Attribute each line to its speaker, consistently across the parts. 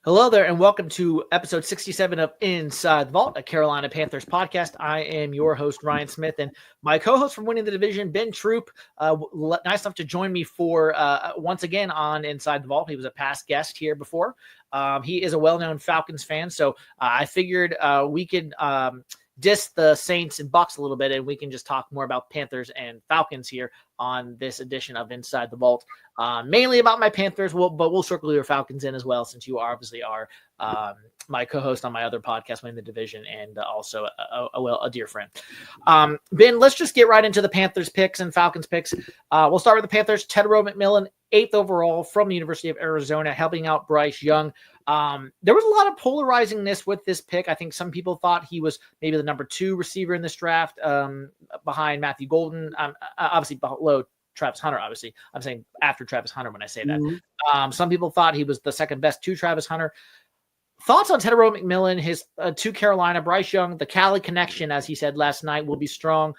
Speaker 1: Hello there, and welcome to episode 67 of Inside the Vault, a Carolina Panthers podcast. I am your host, Ryan Smith, and my co-host from Winning the Division, Ben Troupe, nice enough to join me for once again on Inside the Vault. He was a past guest here before. He is a well-known Falcons fan, so I figured we could diss the Saints and Bucs a little bit, and we can just talk more about Panthers and Falcons here on this edition of Inside the Vault. Mainly about my Panthers, but we'll circle your Falcons in as well, since you obviously are my co-host on my other podcast, Winning the Division, and also a dear friend. Ben, let's just get right into the Panthers picks and Falcons picks. We'll start with the Panthers. Tetairoa McMillan, 8th overall from the University of Arizona, helping out Bryce Young. There was a lot of polarizingness with this pick. I think some people thought he was maybe the number 2 receiver in this draft, behind Matthew Golden, obviously below Travis Hunter, obviously. I'm saying after Travis Hunter when I say that.
Speaker 2: Mm-hmm.
Speaker 1: Some people thought he was the second best to Travis Hunter. Thoughts on Tetairoa McMillan, his to Carolina, Bryce Young, the Cali connection, as he said last night, will be strong.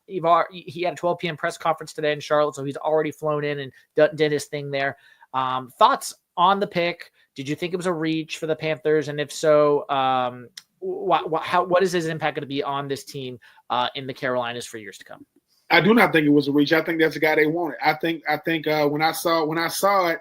Speaker 1: He had a 12 p.m. press conference today in Charlotte, so he's already flown in and did his thing there. Thoughts on the pick? Did you think it was a reach for the Panthers? And if so, what is his impact going to be on this team in the Carolinas for years to come?
Speaker 2: I do not think it was a reach. I think that's the guy they wanted. I think when I saw it,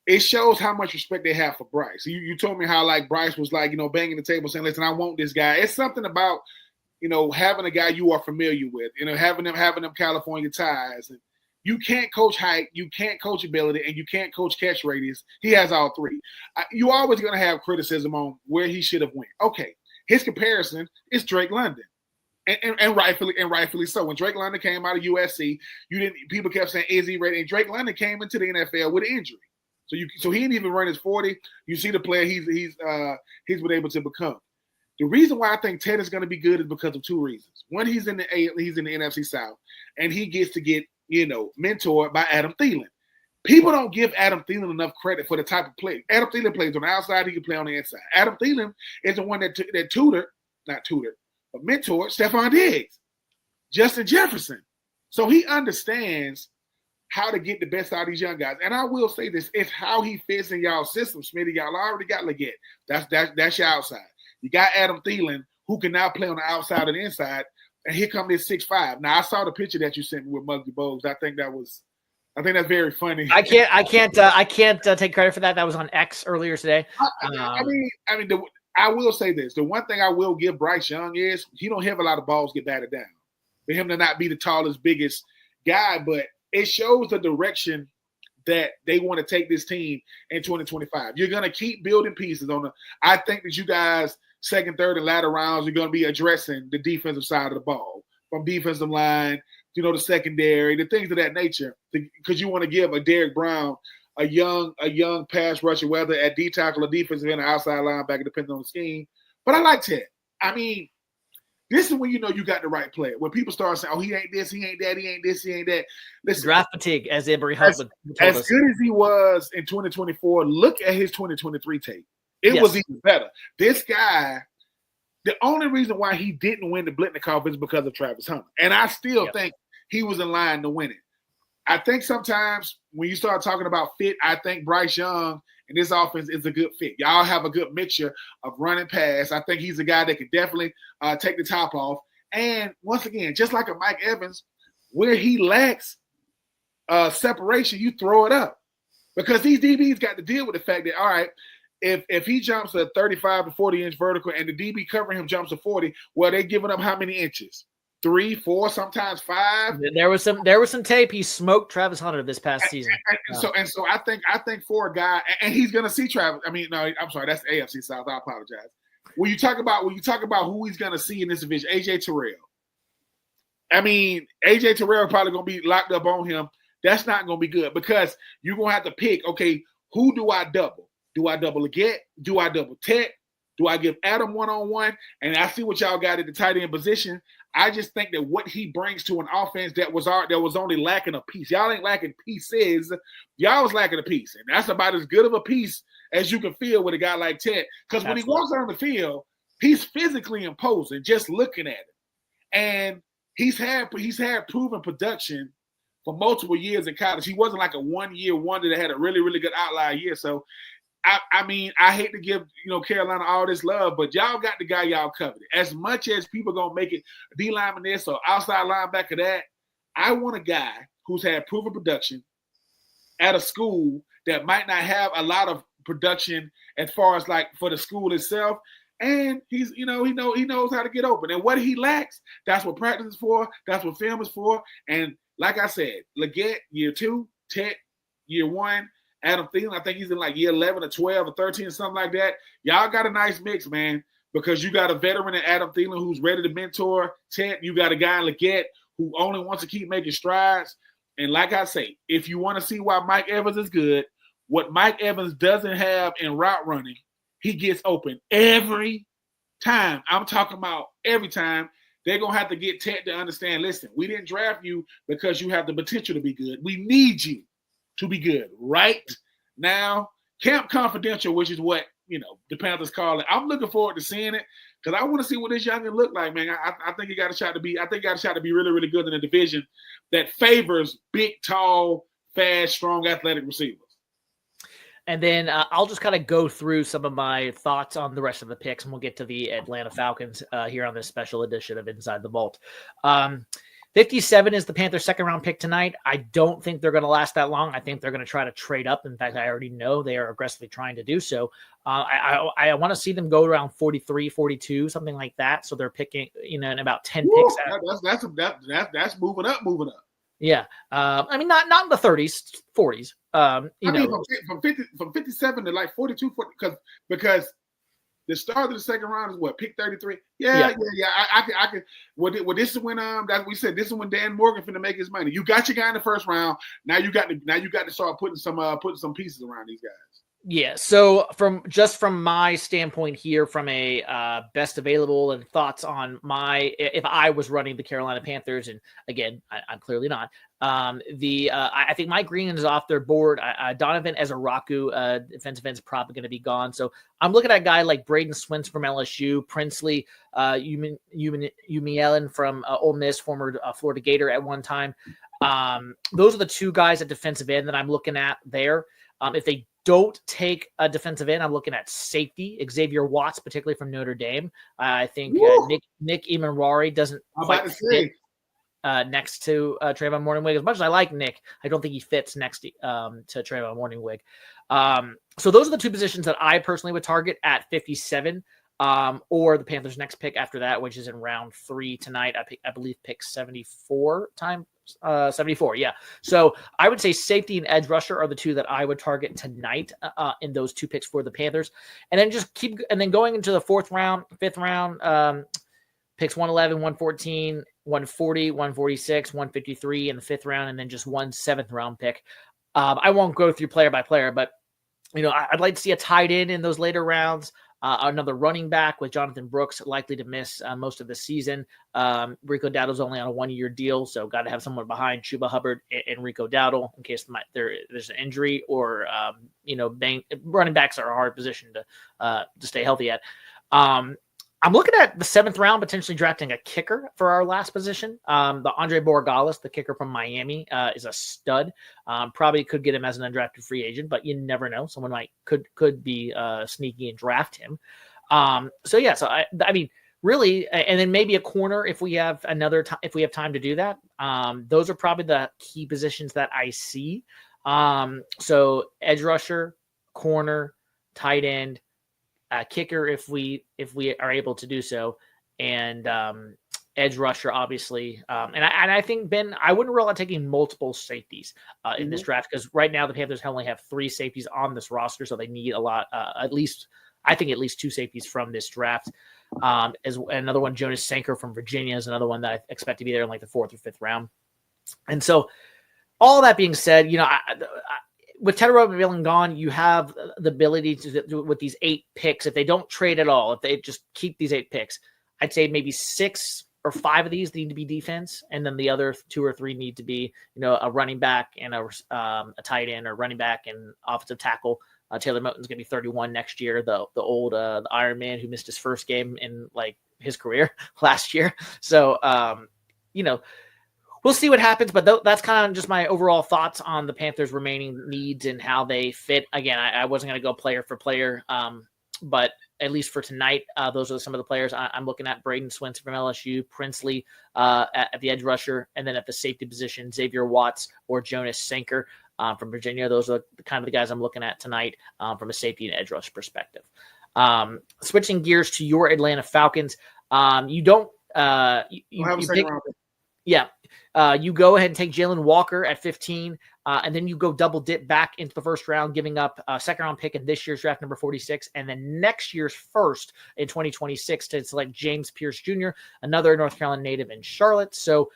Speaker 2: it shows how much respect they have for Bryce. You told me how like Bryce was like, banging the table saying, "Listen, I want this guy." It's something about, having a guy you are familiar with, having them California ties. And you can't coach height, you can't coach ability, and you can't coach catch radius. He has all three. You're always going to have criticism on where he should have went. Okay, his comparison is Drake London. And rightfully so. When Drake London came out of USC, people kept saying, "Is he ready?" And Drake London came into the NFL with an injury, so he didn't even run his 40. You see the player he's been able to become. The reason why I think Ted is going to be good is because of 2 reasons. One, he's in the NFC South, and he gets to get mentored by Adam Thielen. People don't give Adam Thielen enough credit for the type of play. Adam Thielen plays on the outside; he can play on the inside. Adam Thielen is the one that mentored Stephon Diggs, Justin Jefferson. So he understands how to get the best out of these young guys. And I will say this, it's how he fits in y'all system, Smitty. Y'all already got Leggett. That's your outside. You got Adam Thielen, who can now play on the outside and the inside. And here comes this 6'5". Now, I saw the picture that you sent me with Muggsy Bogues. I think that's very funny.
Speaker 1: I can't take credit for that. That was on X earlier today.
Speaker 2: I will say this. The one thing I will give Bryce Young is he don't have a lot of balls get batted down. For him to not be the tallest, biggest guy, but it shows the direction that they want to take this team in 2025. You're going to keep building pieces I think that you guys, second, third, and latter rounds, are going to be addressing the defensive side of the ball, from defensive line, the secondary, the things of that nature, because you want to give a Derrick Brown a young pass rusher, whether at D tackle or defensive end or outside linebacker, depending on the scheme. But I like Ted. I mean, this is when you got the right player. When people start saying, "Oh, he ain't this, he ain't that, he ain't this, he ain't that." Listen,
Speaker 1: draft fatigue, as Emery Hunt told
Speaker 2: us.
Speaker 1: As
Speaker 2: good as he was in 2024, look at his 2023 tape. It was even better. This guy, the only reason why he didn't win the Blitnikoff is because of Travis Hunter. And I still think he was in line to win it. I think sometimes when you start talking about fit, I think Bryce Young and this offense is a good fit. Y'all have a good mixture of run and pass. I think he's a guy that can definitely take the top off. And once again, just like a Mike Evans, where he lacks separation, you throw it up. Because these DBs got to deal with the fact that, all right, if he jumps a 35 to 40-inch vertical and the DB covering him jumps to 40, well, they're giving up how many inches? 3, 4, sometimes 5.
Speaker 1: There was some tape. He smoked Travis Hunter this past season.
Speaker 2: So I think for a guy, and he's gonna see Travis. I mean, no, I'm sorry, that's AFC South. I apologize. When you talk about who he's gonna see in this division, AJ Terrell. I mean, AJ Terrell probably gonna be locked up on him. That's not gonna be good because you're gonna have to pick. Okay, who do I double? Do I double Leggett? Do I double Tech? Do I give Adam one-on-one? And I see what y'all got at the tight end position. I just think that what he brings to an offense that was only lacking a piece. Y'all ain't lacking pieces. Y'all was lacking a piece. And that's about as good of a piece as you can feel with a guy like Ted. Because when he walks on the field, he's physically imposing just looking at him. And he's had proven production for multiple years in college. He wasn't like a one-year wonder that had a really, really good outlier year. So I mean, I hate to give Carolina all this love, but y'all got the guy y'all coveted. As much as people gonna make it D lineman this or outside linebacker that, I want a guy who's had proven production at a school that might not have a lot of production as far as like for the school itself. And he knows how to get open. And what he lacks, that's what practice is for. That's what film is for. And like I said, Leggett, year 2, Tet, year 1, Adam Thielen, I think he's in like year 11 or 12 or 13 or something like that. Y'all got a nice mix, man, because you got a veteran in Adam Thielen who's ready to mentor Tet. You got a guy in Leggett who only wants to keep making strides. And like I say, if you want to see why Mike Evans is good, what Mike Evans doesn't have in route running, he gets open every time. I'm talking about every time. They're going to have to get Tet to understand, listen, we didn't draft you because you have the potential to be good. We need you to be good right now. Camp Confidential, which is what, the Panthers call it. I'm looking forward to seeing it because I want to see what this youngin look like, man. I think he got a shot to be really, really good in a division that favors big, tall, fast, strong, athletic receivers.
Speaker 1: And then I'll just kind of go through some of my thoughts on the rest of the picks, and we'll get to the Atlanta Falcons here on this special edition of Inside the Vault. 57 is the Panthers' second-round pick tonight. I don't think they're going to last that long. I think they're going to try to trade up. In fact, I already know they are aggressively trying to do so. I want to see them go around 43, 42, something like that. So they're picking, in about 10 picks.
Speaker 2: That's moving up.
Speaker 1: Yeah. I mean, not in the 30s, 40s.
Speaker 2: From 57 to like 42, because the start of the second round is what, pick 33? Yeah. I can. Well, this is when that we said this is when Dan Morgan finna make his money. You got your guy in the first round. Now you got to start putting some pieces around these guys.
Speaker 1: Yeah. So from my standpoint here, from a best available and thoughts on if I was running the Carolina Panthers, and again, I'm clearly not. I think Mike Green is off their board. Donovan Ezaraku, defensive end's probably going to be gone. So I'm looking at a guy like Braden Swinson from LSU, Princely, Umielen from Ole Miss, former Florida Gator at one time. Those are the two guys at defensive end that I'm looking at there. If they don't take a defensive end, I'm looking at safety, Xavier Watts, particularly from Notre Dame. I think Nick Emanwari doesn't quite fit next to Trayvon Morningwig. As much as I like Nick, I don't think he fits next to Trayvon Morningwig. So those are the two positions that I personally would target at 57, or the Panthers' next pick after that, which is in round 3 tonight. I believe pick 74 time. 74, yeah. So I would say safety and edge rusher are the two that I would target tonight in those two picks for the Panthers. And then going into the 4th round, 5th round, picks 111, 114, 140, 146, 153 in the 5th round, and then just one 7th round pick. I won't go through player by player, but I'd like to see a tight end in those later rounds. Another running back with Jonathan Brooks likely to miss most of the season. Rico Dowdle's only on a 1-year deal, so got to have someone behind Chuba Hubbard and Rico Dowdle in case there's an injury or running backs are a hard position to stay healthy at. I'm looking at the 7th round potentially drafting a kicker for our last position. The Andre Borregales, the kicker from Miami, is a stud. Probably could get him as an undrafted free agent, but you never know. Someone could be sneaky and draft him. So I mean, really, and then maybe a corner if we have if we have time to do that. Those are probably the key positions that I see. So edge rusher, corner, tight end, kicker if we are able to do so, and edge rusher obviously. And I think, Ben, I wouldn't rule out taking multiple safeties in this draft, because right now the Panthers only have 3 safeties on this roster, so they need a lot. At least 2 safeties from this draft. As another one, Jonas Sanker from Virginia is another one that I expect to be there in like the 4th or 5th round. And so, all that being said, with Teterow gone, you have the ability to, with these 8 picks, if they don't trade at all, if they just keep these 8 picks, I'd say maybe 6 or 5 of these need to be defense, and then the other 2 or 3 need to be, a running back and a tight end, or running back and offensive tackle. Taylor Moton's going to be 31 next year, the old the Iron Man who missed his first game in like his career last year. So, we'll see what happens, but that's kind of just my overall thoughts on the Panthers' remaining needs and how they fit. Again, I wasn't going to go player for player, but at least for tonight, those are some of the players I'm looking at. Braden Swinson from LSU, Princely at the edge rusher, and then at the safety position, Xavier Watts or Jonas Sanker from Virginia. Those are kind of the guys I'm looking at tonight from a safety and edge rush perspective. Switching gears to your Atlanta Falcons, you don't
Speaker 2: have a second round pick.
Speaker 1: Yeah. You go ahead and take Jalen Walker at 15, and then you go double dip back into the first round, giving up a second round pick in this year's draft, number 46, and then next year's first in 2026 to select James Pierce Jr., another North Carolina native in Charlotte. So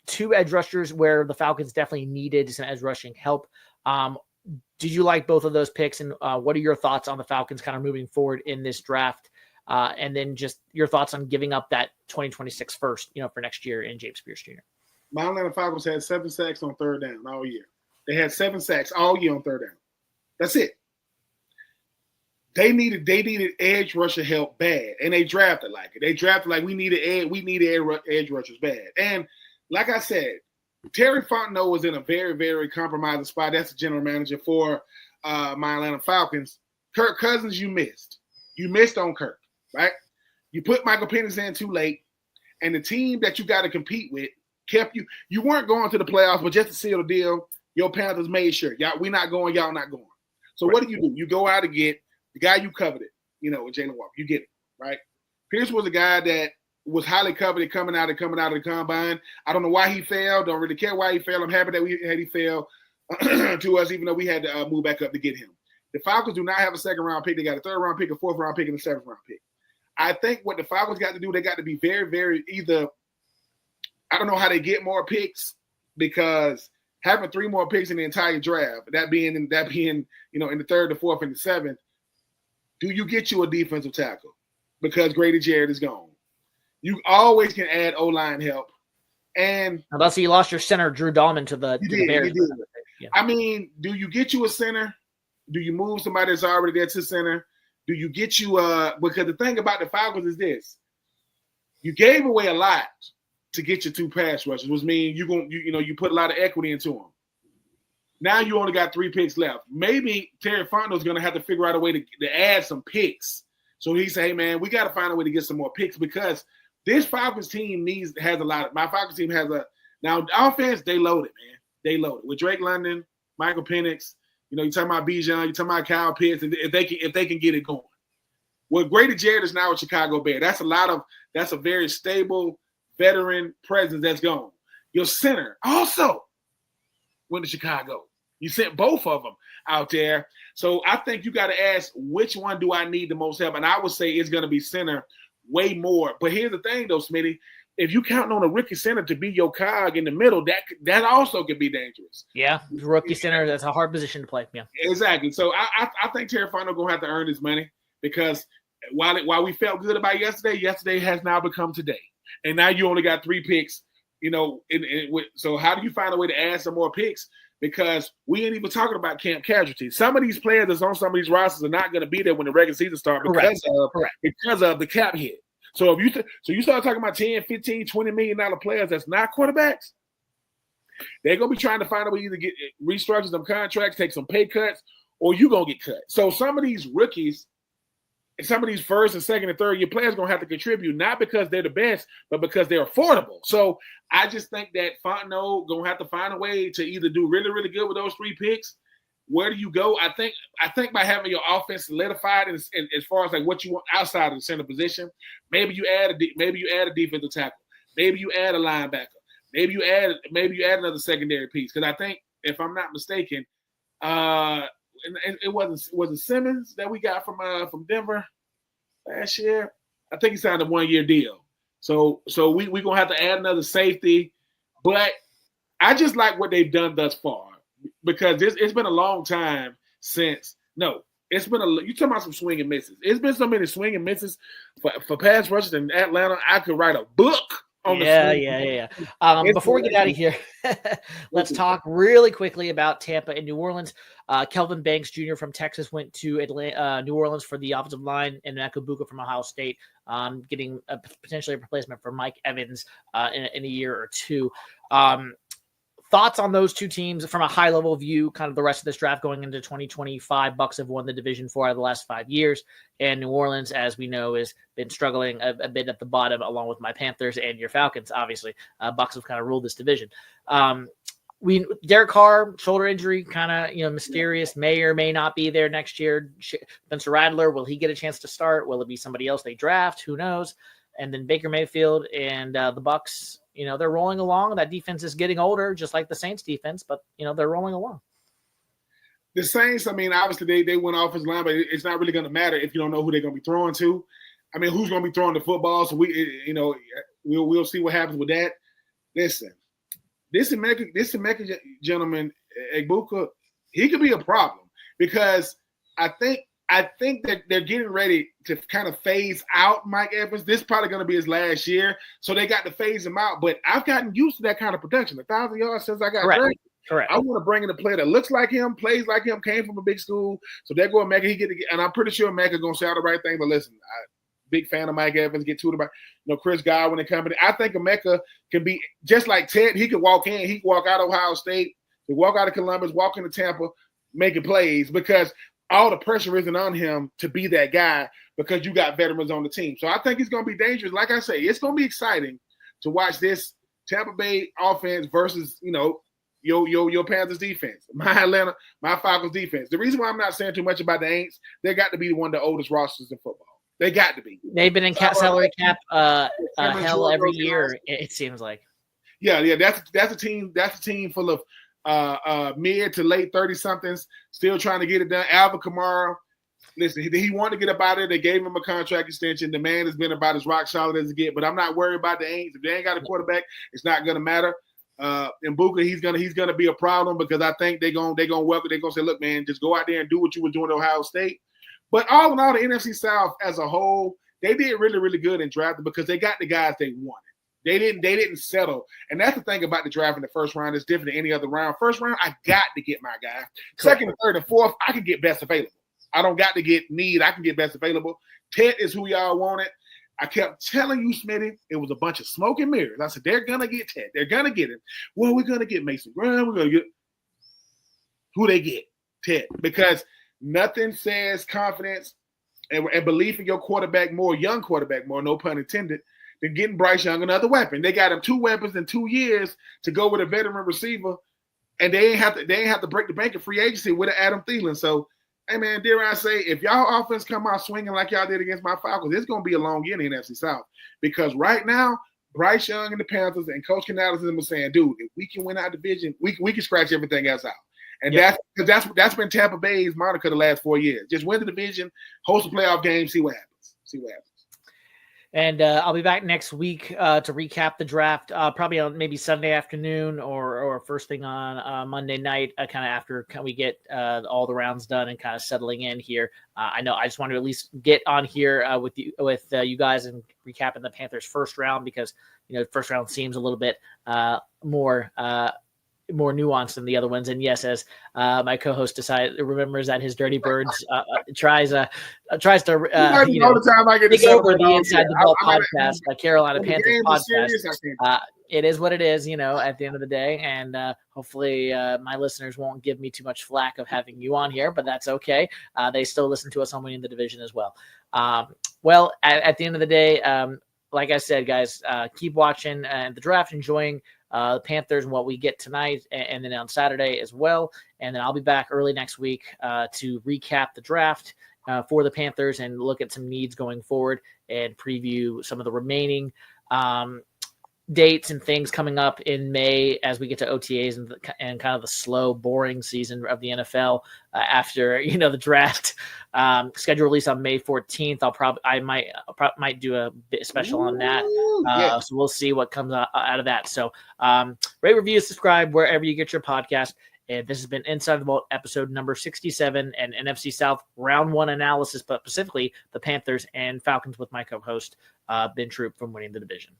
Speaker 1: two edge rushers where the Falcons definitely needed some edge rushing help. Did you like both of those picks, and what are your thoughts on the Falcons kind of moving forward in this draft? And then just your thoughts on giving up that 2026 first, for next year in James Pierce Jr.
Speaker 2: My Atlanta Falcons had 7 sacks on third down all year. They had 7 sacks all year on third down. That's it. They needed edge rusher help bad, and they drafted like it. They drafted like we needed edge rushers bad. And like I said, Terry Fontenot was in a very, very compromising spot. That's the general manager for my Atlanta Falcons. Kirk Cousins, you missed. You missed on Kirk. Right? You put Michael Penix in too late, and the team that you got to compete with kept you. You weren't going to the playoffs, but just to seal the deal, your Panthers made sure. We're not going, y'all not going. So what do? You go out and get the guy you coveted, with Jalen Walker. You get it, right? Pierce was a guy that was highly coveted coming out of the combine. I don't know why he failed. Don't really care why he failed. I'm happy that he failed to us, even though we had to move back up to get him. The Falcons do not have a second round pick. They got a third round pick, a fourth round pick, and a seventh round pick. I think what the Falcons got to do, they got to be very, very either – I don't know how they get more picks, because having 3 more picks in the entire draft, that being in the third, the fourth, and the seventh, do you get you a defensive tackle? Because Grady Jarrett is gone. You always can add O-line help. And
Speaker 1: unless you lost your center, Drew Dahlman, to the Bears.
Speaker 2: Yeah. I mean, do you get you a center? Do you move somebody that's already there to center? Do you get you because the thing about the Falcons is this: you gave away a lot to get your 2 pass rushers, which means you put a lot of equity into them. Now you only got 3 picks left. Maybe Terry Fontenot's going to have to figure out a way to add some picks. So he say, "Hey man, we got to find a way to get some more picks, because this Falcons team has a lot. My Falcons team has now offense. They loaded, man. They loaded with Drake London, Michael Penix. You're talking about Bijan, you're talking about Kyle Pitts, if they can get it going. Well, Grady Jarrett is now a Chicago Bear. That's a very stable veteran presence that's gone. Your center also went to Chicago. You sent both of them out there. So I think you got to ask, which one do I need the most help? And I would say it's going to be center way more. But here's the thing, though, Smitty. If you count on a rookie center to be your cog in the middle, that also could be dangerous.
Speaker 1: Yeah, rookie center, that's a hard position to play. Yeah,
Speaker 2: exactly. So I think Terry Fontenot going to have to earn his money, because while we felt good about yesterday has now become today. And now you only got 3 picks, so how do you find a way to add some more picks? Because we ain't even talking about camp casualties. Some of these players that's on some of these rosters are not going to be there when the regular season starts because of the cap hit. So if you start talking about 10, 15, $20 million players that's not quarterbacks, they're going to be trying to find a way to either restructure some contracts, take some pay cuts, or you're going to get cut. So some of these rookies, and some of these first and second and third year players are going to have to contribute, not because they're the best, but because they're affordable. So I just think that Fontenot going to have to find a way to either do really, really good with those 3 picks. Where do you go? I think by having your offense solidified as far as like what you want outside of the center position, maybe you add a defensive tackle, maybe you add a linebacker, maybe you add another secondary piece. Because I think, if I'm not mistaken, it wasn't Simmons that we got from Denver last year. I think he signed a 1-year deal. So we're gonna have to add another safety, but I just like what they've done thus far. Because it's been a long time since – no, it's been you're talking about some swing and misses. It's been so many swing and misses for pass rushers in Atlanta. I could write a book on the
Speaker 1: Yeah. Before we get out of here, let's talk really quickly about Tampa and New Orleans. Kelvin Banks Jr. from Texas went to New Orleans for the offensive line, and Buka from Ohio State, getting potentially a replacement for Mike Evans in a year or two. Thoughts on those two teams from a high-level view, kind of the rest of this draft going into 2025. Bucs have won the Division 4 out of the last 5 years, and New Orleans, as we know, has been struggling a bit at the bottom, along with my Panthers and your Falcons, obviously. Bucs have kind of ruled this division. Derek Carr, shoulder injury, kind of mysterious, may or may not be there next year. Spencer Rattler, will he get a chance to start? Will it be somebody else they draft? Who knows? And then Baker Mayfield and the Bucs, they're rolling along. That defense is getting older, just like the Saints defense, but, they're rolling along.
Speaker 2: The Saints, obviously they went offensive line, but it's not really going to matter if you don't know who they're going to be throwing to. Who's going to be throwing the football? So we'll see what happens with that. Listen, this American gentleman, Egbuka, he could be a problem because I think that they're getting ready to kind of phase out Mike Evans. This is probably going to be his last year, so they got to phase him out. But I've gotten used to that kind of production. 1,000 yards since I got drafted.
Speaker 1: Correct.
Speaker 2: I want to bring in a player that looks like him, plays like him, came from a big school. So they're going Mecca. And I'm pretty sure Mecca going to shout the right thing. But listen, big fan of Mike Evans. Get to it about Chris Godwin and company. I think Emeka can be just like Ted. He could walk in. He could walk out of Ohio State. He walk out of Columbus, walk into Tampa, making plays because all the pressure isn't on him to be that guy because you got veterans on the team. So I think it's going to be dangerous. Like I say, it's going to be exciting to watch this Tampa Bay offense versus, your Panthers defense, my Falcons defense. The reason why I'm not saying too much about the Aints, they got to be one of the oldest rosters in football. They got to be.
Speaker 1: They've been in salary cap hell every year, it seems like.
Speaker 2: Yeah. That's a team full of mid to late 30-somethings, still trying to get it done. Alvin Kamara, listen, he wanted to get up out of there. They gave him a contract extension. The man has been about as rock solid as it get, but I'm not worried about the Aints. If they ain't got a quarterback, it's not going to matter. And Buka, he's gonna be a problem because I think they're gonna welcome. They're gonna say, look, man, just go out there and do what you were doing at Ohio State. But all in all, the NFC South as a whole, they did really, really good in drafting because they got the guys they wanted. They didn't settle. And that's the thing about the draft in the first round. It's different than any other round. First round, I got to get my guy. Second and third and fourth, I can get best available. I don't got to get need. I can get best available. Ted is who y'all wanted. I kept telling you, Smitty, it was a bunch of smoke and mirrors. I said, they're going to get Ted. They're going to get him. Well, we're going to get Mason Graham. We're going to get who they get, Ted. Because nothing says confidence and belief in your quarterback more, young quarterback more, no pun intended, than getting Bryce Young another weapon. They got him 2 weapons in 2 years to go with a veteran receiver, and they ain't have to break the bank of free agency with Adam Thielen. So, hey, man, dare I say, if y'all offense come out swinging like y'all did against my Falcons, it's going to be a long year in the NFC South. Because right now, Bryce Young and the Panthers and Coach Canales are saying, dude, if we can win our division, we can scratch everything else out. And that's been Tampa Bay's moniker the last 4 years. Just win the division, host a playoff game, see what happens.
Speaker 1: And I'll be back next week to recap the draft, probably on maybe Sunday afternoon or first thing on Monday night, kind of after we get all the rounds done and kind of settling in here. I know I just want to at least get on here with you guys and recapping the Panthers' first round because first round seems a little bit more nuanced than the other ones. And yes, as my co-host remembers that his Dirty Birds tries to all
Speaker 2: the time I get
Speaker 1: take over the Inside the Ball podcast, Carolina Panthers podcast. It is what it is, at the end of the day. And hopefully my listeners won't give me too much flack of having you on here, but that's okay. They still listen to us on Winning the Division as well. Well, at the end of the day, like I said, guys, keep watching the draft, enjoying the Panthers and what we get tonight and then on Saturday as well. And then I'll be back early next week to recap the draft for the Panthers and look at some needs going forward and preview some of the remaining dates and things coming up in May as we get to OTAs and kind of the slow, boring season of the NFL after the draft. Schedule release on May 14th. I might do a bit special on that. So we'll see what comes out of that. So rate, review, subscribe wherever you get your podcast. And this has been Inside the Vault, episode number 67, and NFC South round 1 analysis, but specifically the Panthers and Falcons with my co-host Ben Troupe from Winning the Division.